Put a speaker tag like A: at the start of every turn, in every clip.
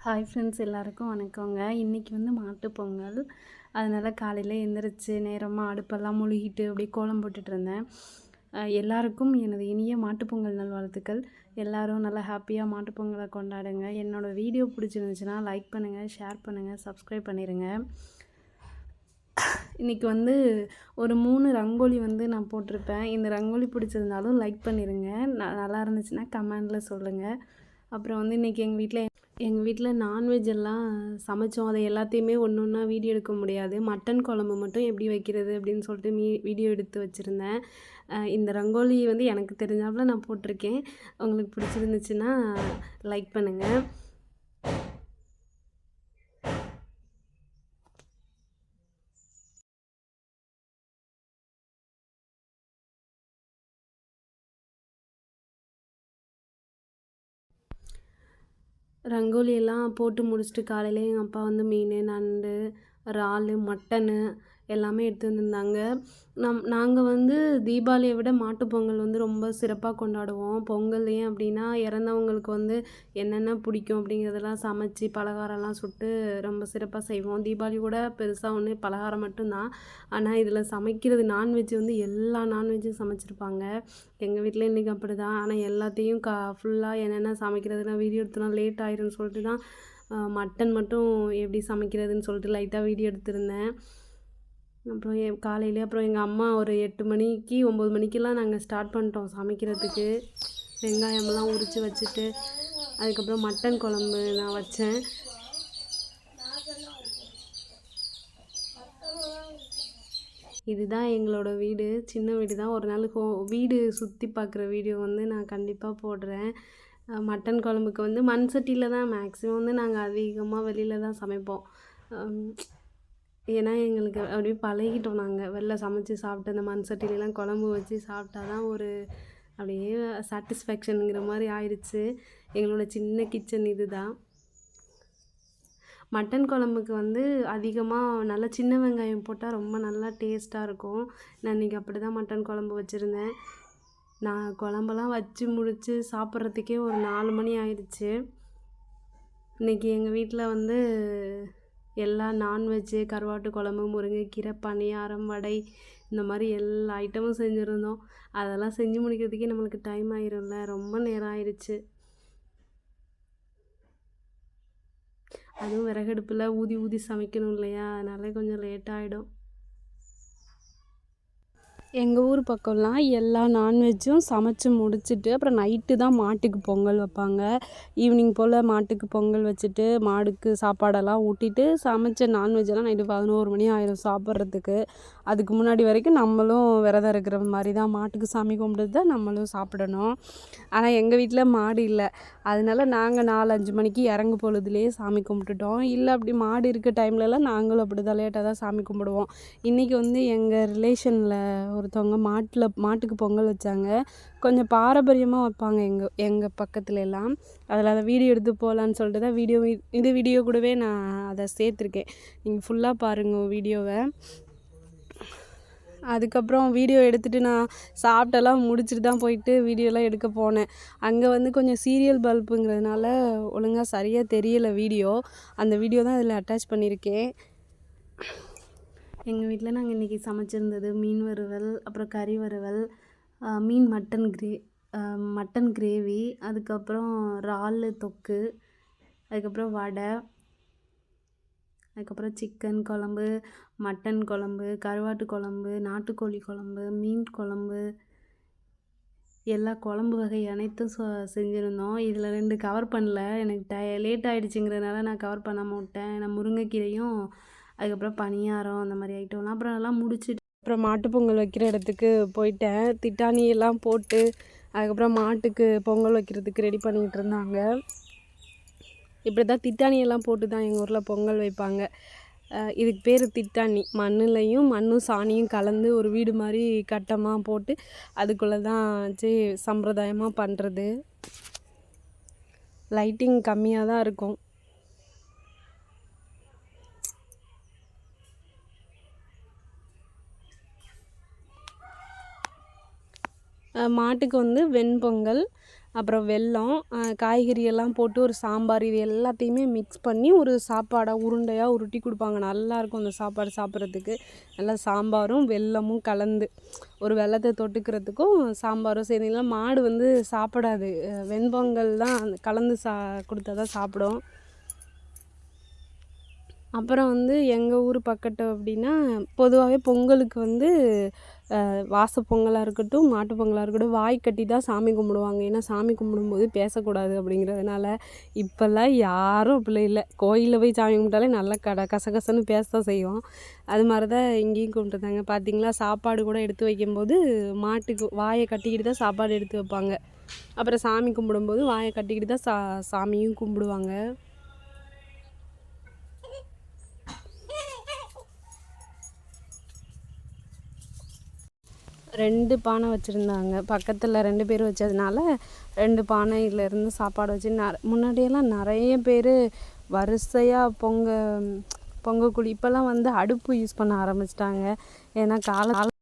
A: Hi friends, எல்லாருக்கும் வணக்கங்க. இன்றைக்கி வந்து மாட்டுப் பொங்கல். அதனால் காலையில் எழுந்திரிச்சு நேரமாக அடுப்பெல்லாம் மொழுகிட்டு அப்படியே கோலம் போட்டுட்ருந்தேன். எல்லாருக்கும் எனது இனிய மாட்டுப்பொங்கல் நல்வாழ்த்துக்கள். எல்லோரும் நல்லா ஹாப்பியாக மாட்டுப்பொங்கலை கொண்டாடுங்க. என்னோடய வீடியோ பிடிச்சிருந்துச்சுன்னா லைக் பண்ணுங்கள், ஷேர் பண்ணுங்கள், சப்ஸ்கிரைப் பண்ணிடுங்க. இன்றைக்கி வந்து ஒரு 3 ரங்கோலி வந்து நான் போட்டிருப்பேன். இந்த ரங்கோலி பிடிச்சிருந்தாலும் லைக் பண்ணிடுங்க. நல்லா இருந்துச்சுன்னா கமெண்டில் சொல்லுங்கள். அப்புறம் வந்து இன்றைக்கி எங்கள் வீட்டில் நான்வெஜ் எல்லாம் சமைச்சோம். அதை எல்லாத்தையுமே ஒன்று ஒன்றா வீடியோ எடுக்க முடியாது. மட்டன் குழம்பு மட்டும் எப்படி வைக்கிறது அப்படின்னு சொல்லிட்டு வீடியோ எடுத்து வச்சுருந்தேன். இந்த ரங்கோலி வந்து எனக்கு தெரிஞ்சாப்புல நான் போட்டிருக்கேன். உங்களுக்கு பிடிச்சிருந்துச்சுன்னா லைக் பண்ணுங்கள். ரங்கோலி எல்லாம் போட்டு முடிச்சுட்டு காலையில் எங்கள் அப்பா வந்து மீன், நண்டு, இறால், மட்டனு எல்லாமே எடுத்து வந்திருந்தாங்க. நாங்கள் வந்து தீபாவளியை விட மாட்டுப்பொங்கல் வந்து ரொம்ப சிறப்பாக கொண்டாடுவோம். பொங்கல் ஏன் அப்படின்னா இறந்தவங்களுக்கு வந்து என்னென்ன பிடிக்கும் அப்படிங்கிறதெல்லாம் சமைச்சு பலகாரம்லாம் சுட்டு ரொம்ப சிறப்பாக செய்வோம். தீபாவளி கூட பெருசாக ஒன்று பலகாரம் மட்டும்தான். ஆனால் இதில் சமைக்கிறது நான்வெஜ் வந்து எல்லா நான்வெஜ்ஜும் சமைச்சிருப்பாங்க. எங்கள் வீட்டில் இன்றைக்கி அப்படி தான். ஆனால் எல்லாத்தையும் ஃபுல்லாக என்னென்ன சமைக்கிறதுலாம் வீடியோ எடுத்தோன்னா லேட் ஆயிரும்னு சொல்லிட்டு தான் மட்டன் மட்டும் எப்படி சமைக்கிறதுன்னு சொல்லிட்டு லைட்டாக வீடியோ எடுத்திருந்தேன். அப்புறம் காலையிலே அப்புறம் எங்கள் அம்மா ஒரு 8 மணிக்கு 9 மணிக்கெலாம் நாங்கள் ஸ்டார்ட் பண்ணிட்டோம் சமைக்கிறதுக்கு. வெங்காயமெல்லாம் உரித்து வச்சுட்டு அதுக்கப்புறம் மட்டன் குழம்பு நான் வச்சேன். இதுதான் எங்களோட வீடு. சின்ன வீடு தான். ஒரு நாள் வீடு சுற்றி பார்க்குற வீடியோ வந்து நான் கண்டிப்பாக போடுறேன். மட்டன் குழம்புக்கு வந்து மண் சட்டியில் தான் மேக்ஸிமம் வந்து நாங்கள் அதிகமாக வெளியில் தான் சமைப்போம். ஏன்னா எங்களுக்கு அப்படியே பழகிட்டோம். நாங்கள் வெளில சமைச்சு சாப்பிட்டு அந்த மண் சட்டிலெலாம் குழம்பு வச்சு சாப்பிட்டா தான் ஒரு அப்படியே சாட்டிஸ்ஃபேக்ஷனுங்கிற மாதிரி ஆயிடுச்சு. எங்களோட சின்ன கிச்சன் இது தான். மட்டன் குழம்புக்கு வந்து அதிகமாக நல்லா சின்ன வெங்காயம் போட்டால் ரொம்ப நல்லா டேஸ்ட்டாக இருக்கும். நான் இன்றைக்கி அப்படி தான் மட்டன் குழம்பு வச்சுருந்தேன். நான் குழம்பெல்லாம் வச்சு முடித்து சாப்பிட்றதுக்கே ஒரு 4 மணி ஆயிடுச்சு. இன்றைக்கி எங்கள் வீட்டில் வந்து எல்லாம் நான்வெஜ்ஜு, கருவாட்டு குழம்பு, முருங்கைக்கீரை, பணியாரம், வடை இந்த மாதிரி எல்லா ஐட்டமும் செஞ்சுருந்தோம். அதெல்லாம் செஞ்சு முடிக்கிறதுக்கே நம்மளுக்கு டைம் ஆயிரும்ல, ரொம்ப நேரம் ஆயிடுச்சு. அதுவும் விறகடுப்பில் ஊதி ஊதி சமைக்கணும் இல்லையா, அதனால கொஞ்சம் லேட் ஆகிடும். எங்கள் ஊர் பக்கம்லாம் எல்லா நான்வெஜ்ஜும் சமைச்சு முடிச்சுட்டு அப்புறம் நைட்டு தான் மாட்டுக்கு பொங்கல் வைப்பாங்க. ஈவினிங் போல் மாட்டுக்கு பொங்கல் வச்சுட்டு மாடுக்கு சாப்பாடெல்லாம் ஊட்டிட்டு சமைச்ச நான்வெஜ்ஜெல்லாம் நைட்டு 11 மணி ஆயிடும் சாப்பிட்றதுக்கு. அதுக்கு முன்னாடி வரைக்கும் நம்மளும் விரதம் இருக்கிற மாதிரி தான். மாட்டுக்கு சாமி கும்பிட்டு தான் நம்மளும் சாப்பிடணும். ஆனால் எங்கள் வீட்டில் மாடு இல்லை. அதனால நாங்கள் 4-5 மணிக்கு இறங்கு பொழுதுலேயே சாமி கும்பிட்டுட்டோம். இல்லை அப்படி மாடு இருக்க டைம்லலாம் நாங்களும் அப்படி தான் லேட்டாக தான் சாமி கும்பிடுவோம். இன்றைக்கி வந்து எங்கள் ரிலேஷனில் ஒருத்தவங்க மாட்டுக்கு பொங்கல் வச்சாங்க. கொஞ்சம் பாரம்பரியமாக வைப்பாங்க எங்கள் பக்கத்துல எல்லாம். அதில் அதை வீடியோ எடுத்து போகலான்னு சொல்லிட்டு தான் வீடியோ கூடவே நான் அதை சேர்த்துருக்கேன். நீங்கள் ஃபுல்லாக பாருங்கள் வீடியோவை. அதுக்கப்புறம் வீடியோ எடுத்துகிட்டு நான் சாப்பிட்டெல்லாம் முடிச்சுட்டு தான் போயிட்டு வீடியோலாம் எடுக்க போனேன். அங்கே வந்து கொஞ்சம் சீரியல் பல்புங்கிறதுனால ஒழுங்காக சரியாக தெரியலை வீடியோ. அந்த வீடியோ தான் இதில் அட்டாச் பண்ணியிருக்கேன். எங்கள் வீட்டில் நாங்கள் இன்றைக்கி சமைச்சிருந்தது மீன் வறுவல், அப்புறம் கறி வறுவல், மட்டன் கிரேவி, அதுக்கப்புறம் இறால் தொக்கு, அதுக்கப்புறம் வடை, அதுக்கப்புறம் சிக்கன் குழம்பு, மட்டன் குழம்பு, கருவாட்டு குழம்பு, நாட்டுக்கோழி குழம்பு, மீன் குழம்பு, எல்லா குழம்பு வகை அனைத்தும் செஞ்சுருந்தோம். இதில் 2 கவர் பண்ணல. எனக்கு லேட் ஆகிடுச்சிங்கிறதுனால நான் கவர் பண்ணாமல் விட்டேன். ஏன்னா முருங்கைக்கீரையும் அதுக்கப்புறம் பணியாரம் அந்த மாதிரி ஐட்டம்லாம் அப்புறம் எல்லாம் முடிச்சுட்டு அப்புறம் மாட்டுப்பொங்கல் வைக்கிற இடத்துக்கு போயிட்டேன். திட்டாணியெல்லாம் போட்டு அதுக்கப்புறம் மாட்டுக்கு பொங்கல் வைக்கிறதுக்கு ரெடி பண்ணிகிட்டு இருந்தாங்க. இப்படி தான் திட்டாணியெல்லாம் போட்டு தான் எங்கள் ஊரில் பொங்கல் வைப்பாங்க. இதுக்கு பேர் திட்டாணி. மண்ணும் சாணியும் கலந்து ஒரு வீடு மாதிரி கட்டமாக போட்டு அதுக்குள்ளே தான் வச்சு சம்பிரதாயமாக பண்ணுறது. லைட்டிங் கம்மியாக தான் இருக்கும். மாட்டுக்கு வந்து வெண்பொங்கல், அப்புறம் வெல்லம், காய்கறி எல்லாம் போட்டு ஒரு சாம்பார், இது எல்லாத்தையுமே மிக்ஸ் பண்ணி ஒரு சாப்பாடாக உருண்டையாக உருட்டி கொடுப்பாங்க. நல்லாயிருக்கும் அந்த சாப்பாடு சாப்பிட்றதுக்கு. நல்லா சாம்பாரும் வெல்லமும் கலந்து ஒரு வெல்லத்தை தொட்டுக்கிறதுக்கும் சாம்பாரும் சரி. இல்லை மாடு வந்து சாப்பிடாது, வெண்பொங்கல் தான் கலந்து கொடுத்தா தான் சாப்பிடும். அப்புறம் வந்து எங்கள் ஊர் பக்கத்து அப்படின்னா பொதுவாகவே பொங்கலுக்கு வந்து வாச பொங்கலாக இருக்கட்டும், மாட்டு பொங்கலாக இருக்கட்டும், வாய் கட்டி தான் சாமி கும்பிடுவாங்க. ஏன்னா சாமி கும்பிடும்போது பேசக்கூடாது அப்படிங்கிறதுனால. இப்போல்லாம் யாரும் அப்படி இல்லை. கோயிலில் போய் சாமி கும்பிட்டாலே நல்லா கசகசன்னு பேச தான் செய்வோம். அது மாதிரி தான் இங்கேயும் கும்பிட்டுருந்தாங்க. பார்த்திங்களா, சாப்பாடு கூட எடுத்து வைக்கும்போது மாட்டுக்கு வாயை கட்டிக்கிட்டு தான் சாப்பாடு எடுத்து வைப்பாங்க. அப்புறம் சாமி கும்பிடும்போது வாயை கட்டிக்கிட்டு தான் சாமியும் கும்பிடுவாங்க. 2 பானை வச்சுருந்தாங்க. பக்கத்தில் 2 பேர் வச்சதுனால 2 பானையிலேருந்து சாப்பாடு வச்சு முன்னாடியெல்லாம் நிறைய பேர் வரிசையாக பொங்கக்குழி. இப்போல்லாம் வந்து அடுப்பு யூஸ் பண்ண ஆரம்பிச்சிட்டாங்க. ஏன்னா கால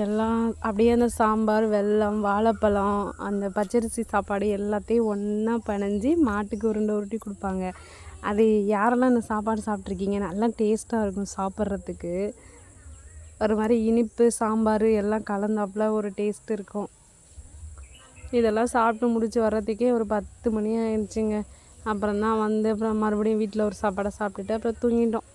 A: எல்லாம் அப்படியே அந்த சாம்பார், வெல்லம், வாழைப்பழம், அந்த பச்சரிசி சாப்பாடு எல்லாத்தையும் ஒன்றா பிணைஞ்சி மாட்டுக்கு உருண்டை உருட்டி கொடுப்பாங்க. அது யாரெல்லாம் இந்த சாப்பாடு சாப்பிட்ருக்கீங்க? நல்லா டேஸ்ட்டாக இருக்கும் சாப்பிட்றதுக்கு. ஒரு மாதிரி இனிப்பு, சாம்பார் எல்லாம் கலந்தாப்புல ஒரு டேஸ்ட் இருக்கும். இதெல்லாம் சாப்பிட்டு முடிச்சு வர்றதுக்கே ஒரு 10 மணி ஆயிடுச்சுங்க. அப்புறம் தான் வந்து அப்புறம் மறுபடியும் வீட்டில் ஒரு சாப்பாடை சாப்பிட்டுட்டு அப்புறம் தூங்கிட்டோம்.